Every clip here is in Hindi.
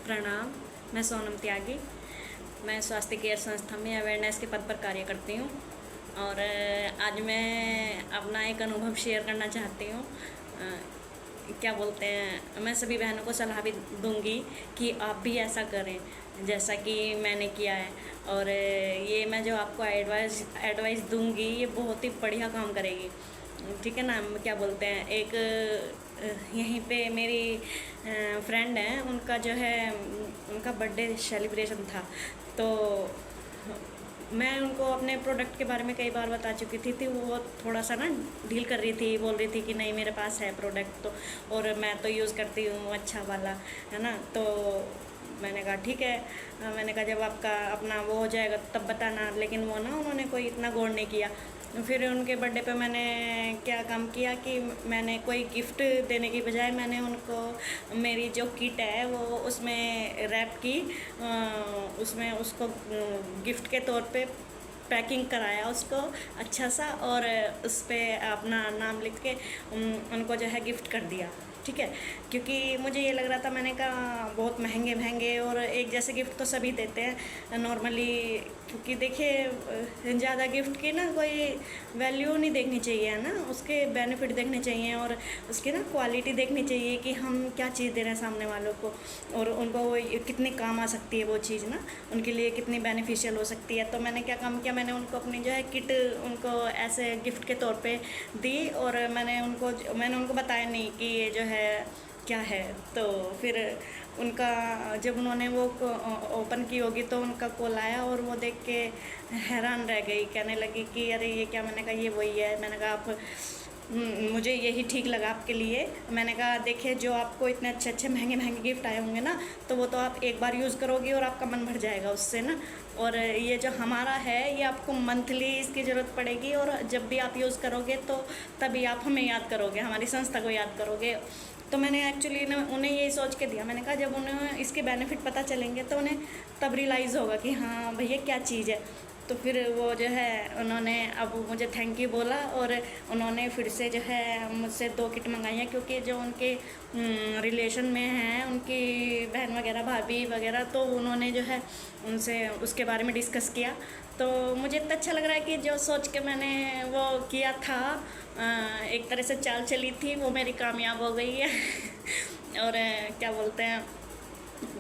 प्रणाम। मैं सोनम त्यागी। मैं स्वास्थ्य केयर संस्था में अवेयरनेस के पद पर कार्य करती हूँ और आज मैं अपना एक अनुभव शेयर करना चाहती हूँ। क्या बोलते हैं, मैं सभी बहनों को सलाह भी दूंगी कि आप भी ऐसा करें जैसा कि मैंने किया है। और ये मैं जो आपको एडवाइस दूंगी ये बहुत ही बढ़िया काम करेगी, ठीक है ना। क्या बोलते हैं, एक यहीं पे मेरी फ्रेंड है, उनका जो है उनका बर्थडे सेलिब्रेशन था, तो मैं उनको अपने प्रोडक्ट के बारे में कई बार बता चुकी थी। वो थोड़ा सा ना डील कर रही थी, बोल रही थी कि नहीं मेरे पास है प्रोडक्ट तो, और मैं तो यूज़ करती हूँ अच्छा वाला, है ना। तो मैंने कहा ठीक है, मैंने कहा जब आपका अपना वो हो जाएगा तब बताना। लेकिन वो ना उन्होंने कोई इतना गौर नहीं किया। फिर उनके बर्थडे पे मैंने क्या काम किया कि मैंने कोई गिफ्ट देने की बजाय मैंने उनको मेरी जो किट है वो उसमें रैप की, उसमें उसको गिफ्ट के तौर पे पैकिंग कराया उसको अच्छा सा, और उस पर अपना नाम लिख के उनको जो है गिफ्ट कर दिया, ठीक है। क्योंकि मुझे ये लग रहा था, मैंने कहा बहुत महंगे महंगे और एक जैसे गिफ्ट तो सभी देते हैं नॉर्मली, क्योंकि देखिए ज़्यादा गिफ्ट की ना कोई वैल्यू नहीं देखनी चाहिए, है ना। उसके बेनिफिट देखने चाहिए और उसकी ना क्वालिटी देखनी चाहिए कि हम क्या चीज़ दे रहे हैं सामने वालों को, और उनको वो कितनी काम आ सकती है वो चीज़ ना, उनके लिए कितनी बेनिफिशियल हो सकती है। तो मैंने क्या काम किया, मैंने उनको अपनी जो है किट उनको ऐसे गिफ्ट के तौर पे दी, और मैंने उनको बताया नहीं कि ये जो है क्या है। तो फिर उनका जब उन्होंने वो ओपन की होगी तो उनका कॉल आया और वो देख के हैरान रह गई, कहने लगी कि अरे ये क्या। मैंने कहा ये वही है। मैंने कहा आप मुझे यही ठीक लगा आपके लिए। मैंने कहा देखिए जो आपको इतने अच्छे अच्छे महंगे महंगे गिफ्ट आए होंगे ना, तो वो तो आप एक बार यूज़ करोगी और आपका मन भर जाएगा उससे ना। और ये जो हमारा है ये आपको मंथली इसकी ज़रूरत पड़ेगी, और जब भी आप यूज़ करोगे तो तभी आप हमें याद करोगे, हमारी संस्था को याद करोगे। तो मैंने एक्चुअली उन्हें यही सोच के दिया। मैंने कहा जब उन्हें इसके बेनिफिट पता चलेंगे तो उन्हें तब रियलाइज़ होगा कि हाँ भैया क्या चीज़ है। तो फिर वो जो है उन्होंने अब मुझे थैंक यू बोला, और उन्होंने फिर से जो है मुझसे 2 किट मंगाई हैं, क्योंकि जो उनके रिलेशन में हैं उनकी बहन वगैरह भाभी वगैरह, तो उन्होंने जो है उनसे उसके बारे में डिस्कस किया। तो मुझे इतना अच्छा लग रहा है कि जो सोच के मैंने वो किया था, एक तरह से चाल चली थी, वो मेरी कामयाब हो गई है। और क्या बोलते हैं,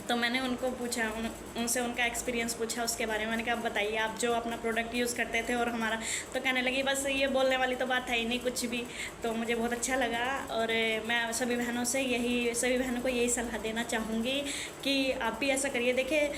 तो मैंने उनको पूछा, उनसे उनका एक्सपीरियंस पूछा उसके बारे में। मैंने कहा बताइए आप जो अपना प्रोडक्ट यूज़ करते थे और हमारा। तो कहने लगी बस ये बोलने वाली तो बात है ही नहीं कुछ भी। तो मुझे बहुत अच्छा लगा, और मैं सभी बहनों को यही सलाह देना चाहूँगी कि आप भी ऐसा करिए। देखिए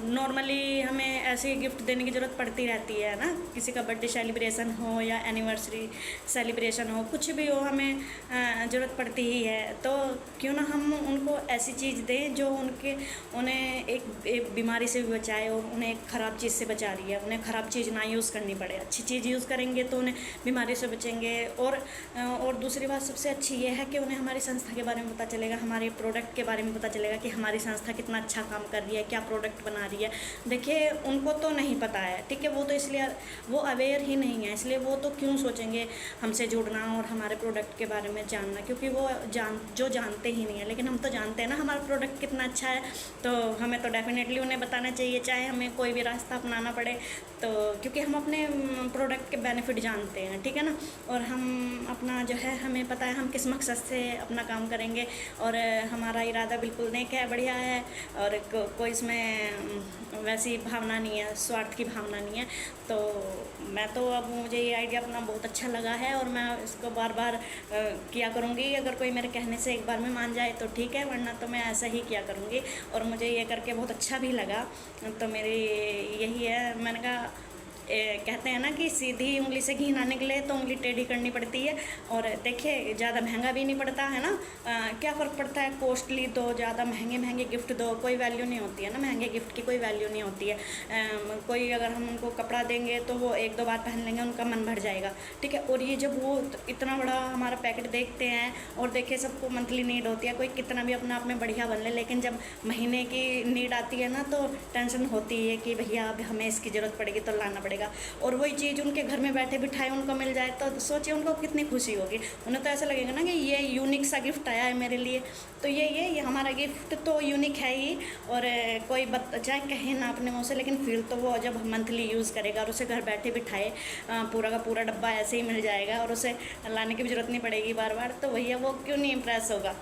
नॉर्मली हमें ऐसे गिफ्ट देने की ज़रूरत पड़ती रहती है ना, किसी का बर्थडे सेलिब्रेशन हो या एनिवर्सरी सेलिब्रेशन हो, कुछ भी हो, हमें ज़रूरत पड़ती ही है। तो क्यों ना हम उनको ऐसी चीज़ दें जो उन्हें एक बीमारी से भी बचाए, और उन्हें एक ख़राब चीज़ से बचा रही है। उन्हें ख़राब चीज़ ना यूज़ करनी पड़े, अच्छी चीज़ यूज़ करेंगे तो उन्हें बीमारी से बचेंगे। और दूसरी बात सबसे अच्छी ये है कि उन्हें हमारी संस्था के बारे में पता चलेगा, हमारे प्रोडक्ट के बारे में पता चलेगा कि हमारी संस्था कितना अच्छा काम कर रही है, क्या प्रोडक्ट बना रही है। देखिए उनको तो नहीं पता है, ठीक है, वो तो इसलिए वो अवेयर ही नहीं है, इसलिए वो तो क्यों सोचेंगे हमसे जुड़ना और हमारे प्रोडक्ट के बारे में जानना, क्योंकि वो जानते ही नहीं है। लेकिन हम तो जानते हैं ना हमारा प्रोडक्ट कितना अच्छा है, तो हमें तो डेफिनेटली उन्हें बताना चाहिए, चाहे हमें कोई भी रास्ता अपनाना पड़े। तो क्योंकि हम अपने प्रोडक्ट के बेनिफिट जानते हैं, ठीक है ना, और हम अपना जो है हमें पता है हम किस मकसद से अपना काम करेंगे, और हमारा इरादा बिल्कुल नेक है, बढ़िया है, और कोई इसमें वैसी भावना नहीं है, स्वार्थ की भावना नहीं है। तो मैं तो अब मुझे ये आइडिया अपना बहुत अच्छा लगा है, और मैं इसको बार बार किया करूँगी। अगर कोई मेरे कहने से एक बार में मान जाए तो ठीक है, वरना तो मैं ऐसा ही किया करूँगी। और मुझे ये करके बहुत अच्छा भी लगा। तो मेरी यही है, मैंने कहा कहते हैं ना कि सीधी उंगली से घी ना निकले तो उंगली टेढ़ी करनी पड़ती है। और देखिए ज़्यादा महंगा भी नहीं पड़ता है ना, क्या फ़र्क पड़ता है, कॉस्टली दो, ज़्यादा महंगे महंगे गिफ्ट दो, कोई वैल्यू नहीं होती है ना, महंगे गिफ्ट की कोई वैल्यू नहीं होती है। कोई अगर हम उनको कपड़ा देंगे तो वो 1-2 बार पहन लेंगे, उनका मन भर जाएगा, ठीक है। और ये जब वो इतना बड़ा हमारा पैकेट देखते हैं, और देखिए सबको मंथली नीड होती है, कोई कितना भी अपने आप में बढ़िया बन ले, लेकिन जब महीने की नीड आती है ना तो टेंशन होती है कि भैया अब हमें इसकी ज़रूरत पड़ेगी तो लाना पड़ेगा। पड़ेगा। और वही चीज़ उनके घर में बैठे बिठाए उनको मिल जाए तो सोचिए उनको कितनी खुशी होगी। उन्हें तो ऐसा लगेगा ना कि ये यूनिक सा गिफ्ट आया है मेरे लिए। तो ये हमारा गिफ्ट तो यूनिक है ही। और कोई चाहे कहे ना अपने मुँह से, लेकिन फील तो वो जब मंथली यूज़ करेगा और उसे घर बैठे बिठाए पूरा का पूरा डब्बा ऐसे ही मिल जाएगा और उसे लाने की भी ज़रूरत नहीं पड़ेगी बार बार, तो भैया वो क्यों नहीं इम्प्रेस होगा।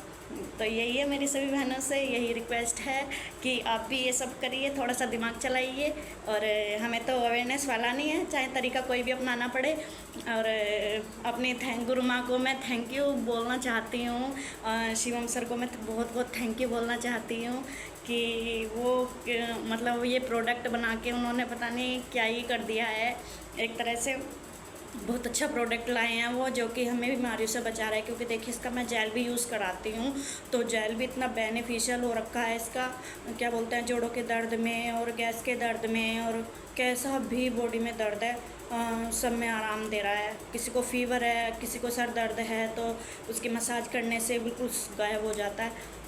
तो यही है मेरी सभी बहनों से यही रिक्वेस्ट है कि आप भी ये सब करिए, थोड़ा सा दिमाग चलाइए। और हमें तो अवेयरनेस फैलानी है, चाहे तरीका कोई भी अपनाना पड़े। और अपनी गुरु माँ को मैं थैंक यू बोलना चाहती हूँ, शिवम सर को मैं बहुत बहुत थैंक यू बोलना चाहती हूँ कि वो मतलब ये प्रोडक्ट बना के उन्होंने पता नहीं क्या ही कर दिया है। एक तरह से बहुत अच्छा प्रोडक्ट लाए हैं वो, जो कि हमें बीमारियों से बचा रहा है। क्योंकि देखिए इसका मैं जेल भी यूज़ कराती हूँ, तो जेल भी इतना बेनिफिशियल हो रखा है इसका, क्या बोलते हैं, जोड़ों के दर्द में और गैस के दर्द में और कैसा भी बॉडी में दर्द है सब में आराम दे रहा है। किसी को फीवर है, किसी को सर दर्द है, तो उसकी मसाज करने से बिल्कुल गायब हो जाता है।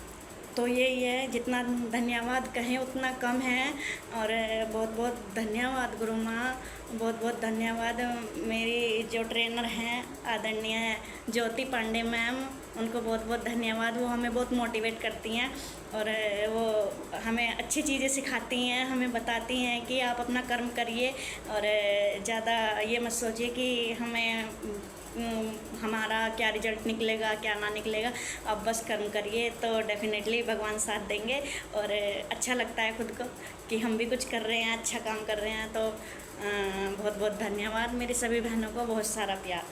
तो यही है, जितना धन्यवाद कहें उतना कम है। और बहुत बहुत धन्यवाद गुरु माँ, बहुत बहुत धन्यवाद। मेरी जो ट्रेनर हैं आदरणीय ज्योति पांडे मैम, उनको बहुत बहुत धन्यवाद। वो हमें बहुत मोटिवेट करती हैं और वो हमें अच्छी चीज़ें सिखाती हैं, हमें बताती हैं कि आप अपना कर्म करिए और ज़्यादा ये मत सोचिए कि हमारा क्या रिजल्ट निकलेगा क्या ना निकलेगा। आप बस कर्म करिए तो डेफिनेटली भगवान साथ देंगे। और अच्छा लगता है खुद को कि हम भी कुछ कर रहे हैं, अच्छा काम कर रहे हैं। तो बहुत बहुत धन्यवाद मेरी सभी बहनों को, बहुत सारा प्यार।